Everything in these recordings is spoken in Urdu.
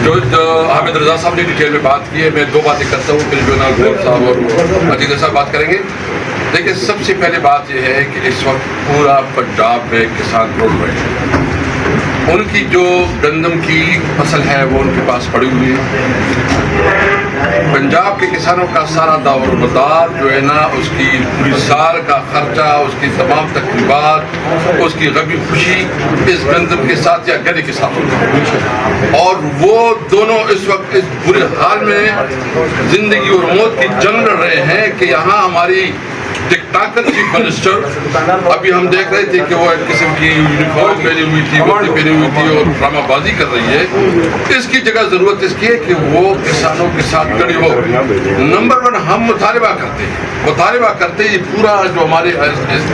جو حامد رضا صاحب نے ڈیٹیل میں بات کی ہے، میں دو باتیں کرتا ہوں، پھر جو ہے نا گور صاحب اور عزیز صاحب بات کریں گے. دیکھیں، سب سے پہلے بات یہ ہے کہ اس وقت پورا پنجاب میں کسان روڈ پہ ہیں. ان کی جو گندم کی فصل ہے وہ ان کے پاس پڑی ہوئی ہے. پنجاب کے کسانوں کا سارا دار و مدار جو ہے نا، اس کی پوری سال کا خرچہ، اس کی تمام تقریبات، اس کی غمی خوشی اس گندم کے ساتھ یا گنے کے ساتھ ہوتی ہے. اور وہ دونوں اس وقت اس برے حال میں زندگی اور موت کی جنگ لڑ رہے ہیں کہ یہاں ہماری ڈکٹاکر چیف منسٹر، ابھی ہم دیکھ رہے تھے کہ وہ ایک قسم کی یونیفارم پہنی ہوئی تھی، وردی پہنی ہوئی تھی اور ڈرامہ بازی کر رہی ہے. اس کی جگہ ضرورت اس کی ہے کہ وہ کسانوں کے ساتھ کھڑی ہو. نمبر 1 ہم مطالبہ کرتے ہیں، یہ پورا جو ہمارے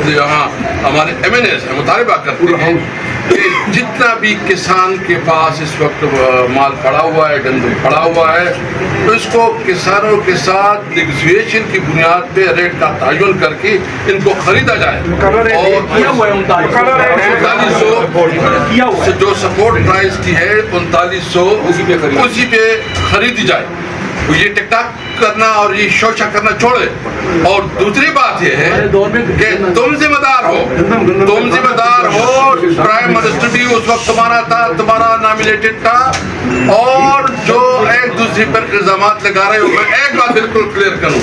یہاں ہمارے MNAs ہیں مطالبہ کرتے ہیں کہ جتنا بھی کسان کے پاس اس وقت مال پڑا ہوا ہے، گندم پڑا ہوا ہے، تو اس کو کسانوں کے ساتھ نیگوشیشن کی بنیاد پہ ریٹ کا تعین کر کے ان کو خریدا جائے اور جو سپورٹ پرائز کی ہے 3900 اسی پہ خریدی جائے. یہ ٹک ٹاک کرنا اور یہ شوشہ کرنا چھوڑے. اور دوسری بات یہ ہے کہ تم ذمہ دار ہو. پرائم منسٹر بھی اس وقت تمہارا نامینیٹڈ تھا، اور جو ایک دوسرے پر الزامات لگا رہے ہو. میں ایک بات بالکل کلیئر کروں،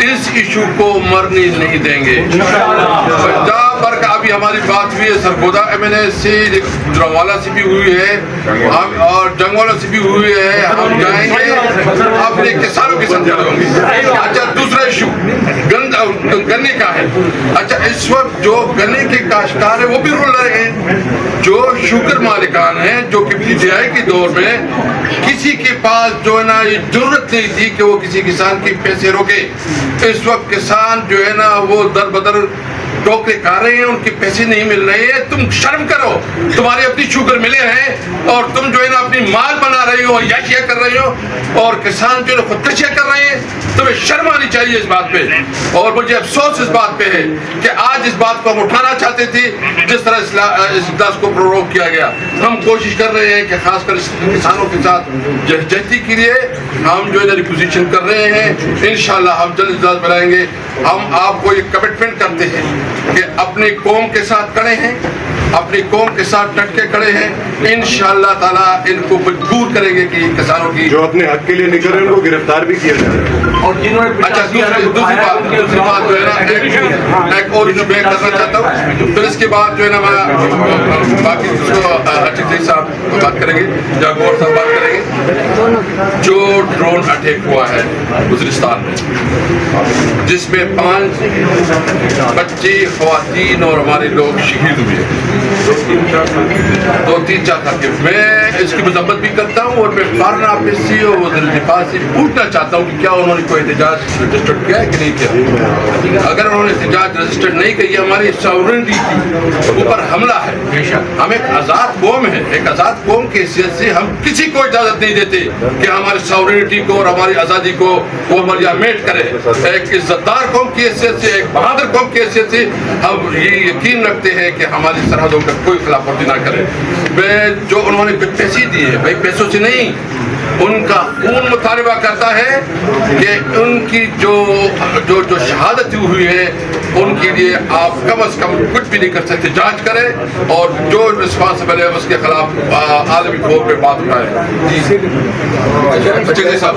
اس ایشو کو مرنے نہیں دیں گے. پنجاب بھر کا ابھی ہماری بات ہوئی ہے سرگودا MNA سے، گجرانوالا سے بھی ہوئی ہے اور جنگوالا سے بھی ہوئی ہے. ہم جائیں گے اپنے کسانوں کے ساتھ جڑے ہوں گے. اچھا، دوسرا ایشو گنے کا ہے. اچھا، اس وقت جو گنے کے کاشتکار ہیں وہ بھی رول رہے ہیں. جو شوگر مالکان ہیں، جو کہ PTI کے دور میں کسی کے پاس جو ہے نا یہ ضرورت نہیں تھی کہ وہ کسی کسان کے پیسے روکے. اس وقت کسان جو ہے نا وہ در بدر ٹوکرے کھا رہے ہیں، ان کے پیسے نہیں مل رہے ہیں. تم شرم کرو، تمہارے اپنی شوگر ملے ہیں اور تم جو ہے نا اپنی مال بنا رہے ہو، عیاشیاں کر رہے ہو، اور کسان جو ہے خودکشیاں کر رہے ہیں. تمہیں شرم آنی چاہیے اس بات پہ. اور مجھے افسوس اس بات پہ ہے کہ آج اس بات کو ہم اٹھانا چاہتے تھے جس طرح اس اجلاس کو پروروگ کیا گیا. ہم کوشش کر رہے ہیں کہ خاص کر کسانوں کے ساتھ جہتی کے لیے ہم جو ہے ریپوزیشن کر رہے ہیں. انشاءاللہ ہم جلد اجلاس بنائیں گے. ہم آپ کو یہ کمٹمنٹ کرتے ہیں کہ اپنی قوم کے ساتھ کھڑے ہیں، اپنی قوم کے ساتھ ڈٹ کے کھڑے ہیں. انشاءاللہ تعالیٰ ان کو مجبور کریں گے کہ کسانوں کی جو اپنے حق کے لیے نکل رہے ہیں ان کو گرفتار بھی کیا جائے. اور جنہوں نے اچھا، دوسری بات جو ہے نا ایک اور میں کرنا چاہتا ہوں. پھر اس کے بعد جو ہے نا میں باقی عزیز صاحب بات کریں گے یا گور صاحب بات کریں گے. جو ڈرون اٹیک ہوا ہے وزیرستان میں، جس میں 5 بچے، خواتین اور ہمارے لوگ شہید ہوئے، 2-3-4 سال کے. میں اس کی مذمت بھی کرتا ہوں اور میں فارن آفس سے اور وزیر دفاع سے پوچھنا چاہتا ہوں کہ کیا انہوں نے کوئی احتجاج رجسٹرڈ کیا ہے کہ نہیں کیا. اگر انہوں نے احتجاج رجسٹرڈ نہیں کیا، ہماری ساورنٹی کے اوپر حملہ ہے. ہم ایک آزاد قوم ہے، ایک آزاد قوم کی حیثیت سے ہم کسی کو اجازت نہیں دیتے کہ ہماری ساورنٹی کو اور ہماری آزادی کو وہ ملیامیٹ کرے. ایک عزت دار قوم کی حیثیت سے، ایک بہادر قوم کی حیثیت سے ہم یہ یقین رکھتے ہیں کہ ہماری سرحدوں کا کوئی خلاف ورزی نہ کرے. جو انہوں نے پیسے دیے، بھائی پیسوں سے نہیں، ان کا خون مطالبہ کرتا ہے کہ ان کی جو شہادت ہوئی ہے ان کے لیے آپ کم از کم کچھ بھی نہیں کر سکتے. جانچ کریں اور جو رسپانسبل ہے اس کے خلاف عالمی طور پہ بات اٹھائیں. جی صاحب.